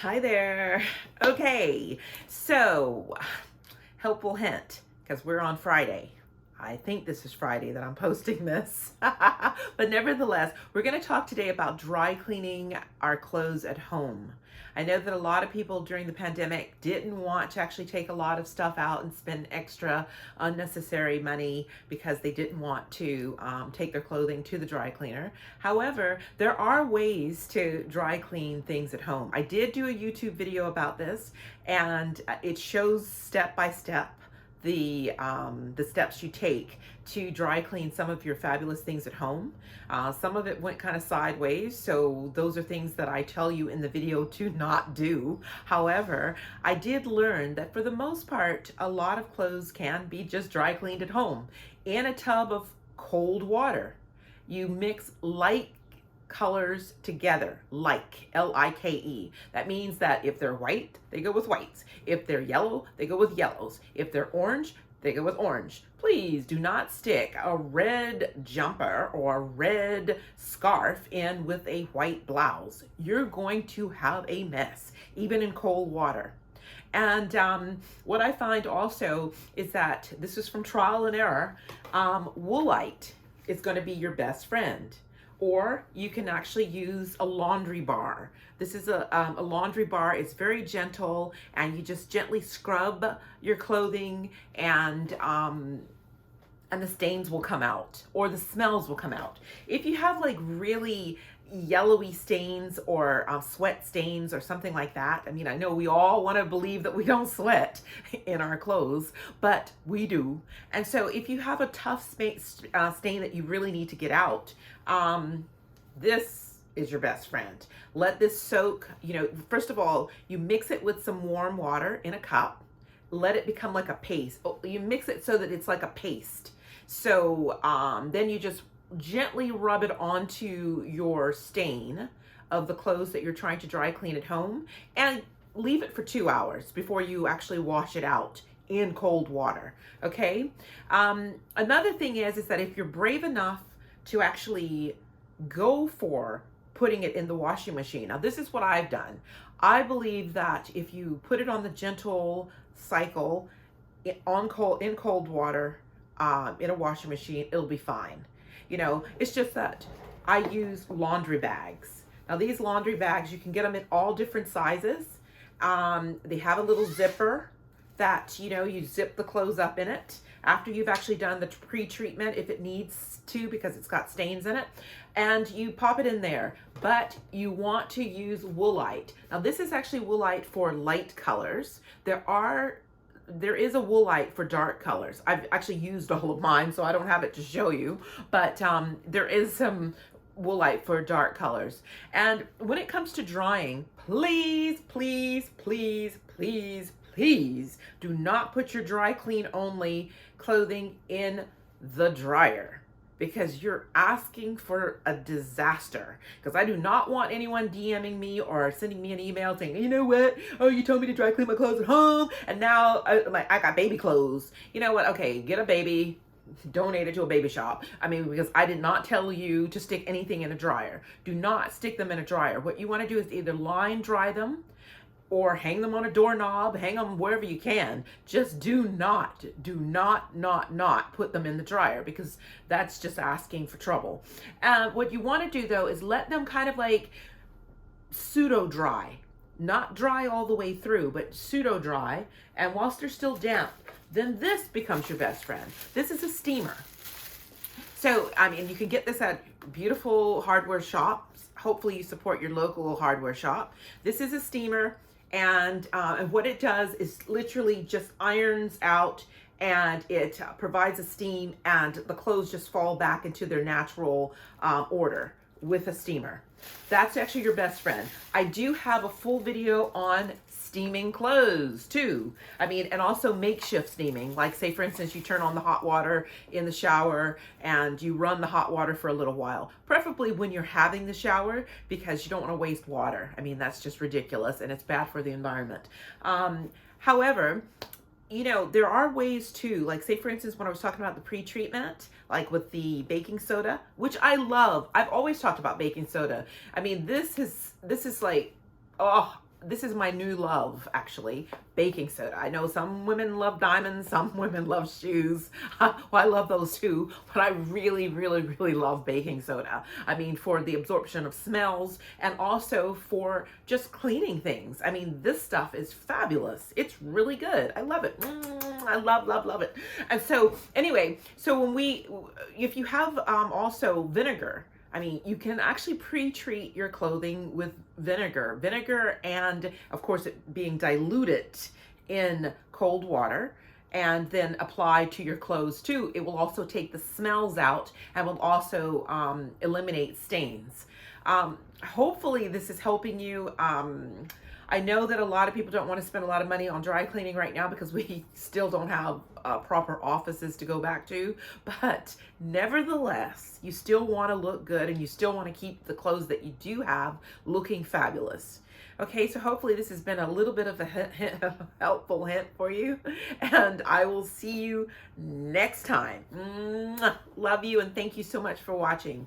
Hi there. Okay, so helpful hint, because we're on Friday. I think this is Friday that I'm posting this. But nevertheless, we're going to talk today about dry cleaning our clothes at home. I know that a lot of people during the pandemic didn't want to actually take a lot of stuff out and spend extra unnecessary money because they didn't want to take their clothing to the dry cleaner. However, there are ways to dry clean things at home. I did do a YouTube video about this, and it shows step by step the steps you take to dry clean some of your fabulous things at home. Some of it went kind of sideways, so those are things that I tell you in the video to not do. However, I did learn that for the most part, a lot of clothes can be just dry cleaned at home in a tub of cold water. You mix light colors together, like L-I-K-E. That means that if they're white, they go with whites. If they're yellow, they go with yellows. If they're orange, they go with orange. Please do not stick a red jumper or a red scarf in with a white blouse. You're going to have a mess, even in cold water. And what I find also is that, this is from trial and error, Woolite is going to be your best friend. Or you can actually use a laundry bar. This is a laundry bar. It's very gentle, and you just gently scrub your clothing, and the stains will come out, or the smells will come out. If you have like really yellowy stains or sweat stains or something like that. I mean, I know we all want to believe that we don't sweat in our clothes, but we do. And so if you have a tough stain that you really need to get out, this is your best friend. Let this soak, first of all, you mix it with some warm water in a cup. Let it become like a paste. You mix it so that it's like a paste. So then you just gently rub it onto your stain of the clothes that you're trying to dry clean at home, and leave it for 2 hours before you actually wash it out in cold water. Okay. Another thing is that if you're brave enough to actually go for putting it in the washing machine. Now, this is what I've done. I believe that if you put it on the gentle cycle in cold water, in a washing machine, it'll be fine. It's just that I use laundry bags. Now, these laundry bags, you can get them in all different sizes. They have a little zipper that, you zip the clothes up in it after you've actually done the pre-treatment, if it needs to, because it's got stains in it, and you pop it in there. But you want to use Woolite. Now, this is actually Woolite for light colors. There is a Woolite for dark colors. I've actually used all of mine, so I don't have it to show you, but there is some Woolite for dark colors. And when it comes to drying, please, please, please, please, please do not put your dry clean only clothing in the dryer, because you're asking for a disaster. Because I do not want anyone DMing me or sending me an email saying, you know what? Oh, you told me to dry clean my clothes at home, and now I got baby clothes. You know what? Okay, get a baby, donate it to a baby shop. I mean, because I did not tell you to stick anything in a dryer. Do not stick them in a dryer. What you want to do is either line dry them, or hang them on a doorknob, hang them wherever you can. Just do not put them in the dryer, because that's just asking for trouble. What you want to do though is let them kind of like pseudo dry, not dry all the way through, but pseudo dry. And whilst they're still damp, then this becomes your best friend. This is a steamer. So, I mean, you can get this at beautiful hardware shops. Hopefully you support your local hardware shop. This is a steamer. And what it does is literally just irons out, and it provides a steam, and the clothes just fall back into their natural order with a steamer. That's actually your best friend. I do have a full video on steaming clothes too. I mean, and also makeshift steaming. Like, say for instance, you turn on the hot water in the shower and you run the hot water for a little while, preferably when you're having the shower, because you don't want to waste water. I mean, that's just ridiculous, and it's bad for the environment. However, there are ways too, like say for instance, when I was talking about the pre-treatment, like with the baking soda, which I love. I've always talked about baking soda. I mean, this is like, oh, this is my new love, actually, baking soda. I know some women love diamonds, some women love shoes. Well, I love those too, but I really, really, really love baking soda. I mean, for the absorption of smells and also for just cleaning things. I mean, this stuff is fabulous. It's really good. I love it. I love it. And so anyway, so if you have also vinegar, I mean, you can actually pre-treat your clothing with vinegar, and of course it being diluted in cold water and then apply to your clothes too. It will also take the smells out and will also eliminate stains. Hopefully this is helping you. I know that a lot of people don't want to spend a lot of money on dry cleaning right now because we still don't have proper offices to go back to, but nevertheless, you still want to look good and you still want to keep the clothes that you do have looking fabulous. Okay, so hopefully this has been a little bit of a helpful hint for you, and I will see you next time. Love you, and thank you so much for watching.